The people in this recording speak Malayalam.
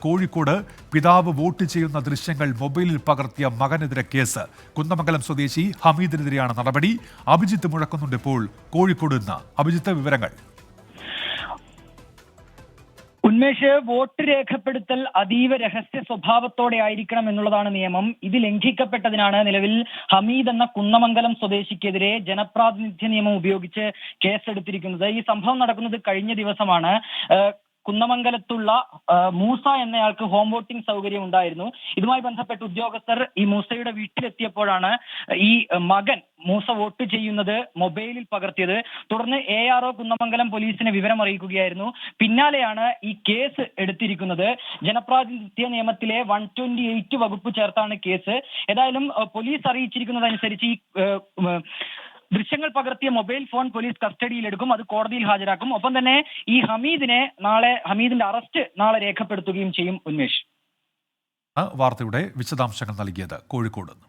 കോഴിക്കോട് പിതാവ് വോട്ട് ചെയ്യുന്ന ദൃശ്യങ്ങൾ മൊബൈലിൽ പകർത്തിയ മകനെതിരെ കേസ്. കുന്നമംഗലം സ്വദേശി ഹമീദിനെതിരെയാണ് നടപടി. അഭിജിത്ത് മുഴക്കുന്നുണ്ട് ഇപ്പോൾ കോഴിക്കോട് നിന്ന്. അഭിജിത്ത്, വിവരങ്ങൾ. ഉന്മേഷ്, വോട്ട് രേഖപ്പെടുത്തൽ അതീവ രഹസ്യ സ്വഭാവത്തോടെ ആയിരിക്കണം എന്നുള്ളതാണ് നിയമം. ഇത് ലംഘിക്കപ്പെട്ടതിനാണ് നിലവിൽ ഹമീദ് എന്ന കുന്നമംഗലം സ്വദേശിക്കെതിരെ ജനപ്രാതിനിധ്യ നിയമം ഉപയോഗിച്ച് കേസെടുത്തിരിക്കുന്നത്. ഈ സംഭവം നടക്കുന്നത് കഴിഞ്ഞ ദിവസമാണ്. കുന്നമംഗലത്തുള്ള മൂസ എന്നയാൾക്ക് ഹോം വോട്ടിംഗ് സൗകര്യം ഉണ്ടായിരുന്നു. ഇതുമായി ബന്ധപ്പെട്ട് ഉദ്യോഗസ്ഥർ ഈ മൂസയുടെ വീട്ടിലെത്തിയപ്പോഴാണ് ഈ മകൻ മൂസ വോട്ട് ചെയ്യുന്നത് മൊബൈലിൽ പകർത്തിയത്. തുടർന്ന് ARO കുന്നമംഗലം പോലീസിനെ വിവരം അറിയിക്കുകയായിരുന്നു. പിന്നാലെയാണ് ഈ കേസ് എടുത്തിരിക്കുന്നത്. ജനപ്രാതിനിധ്യ നിയമത്തിലെ 128 വകുപ്പ് ചേർത്താണ് കേസ്. ഏതായാലും പോലീസ് അറിയിച്ചിരിക്കുന്നതനുസരിച്ച് ഈ ദൃശ്യങ്ങൾ പകർത്തിയ മൊബൈൽ ഫോൺ പോലീസ് കസ്റ്റഡിയിലെടുക്കും. അത് കോടതിയിൽ ഹാജരാക്കും. ഒപ്പം തന്നെ ഈ ഹമീദിന്റെ അറസ്റ്റ് നാളെ രേഖപ്പെടുത്തുകയും ചെയ്യും. ഉന്മേഷ്, വാർത്തയുടെ വിശദാംശങ്ങൾ നൽകിയത് കോഴിക്കോട് നിന്ന്.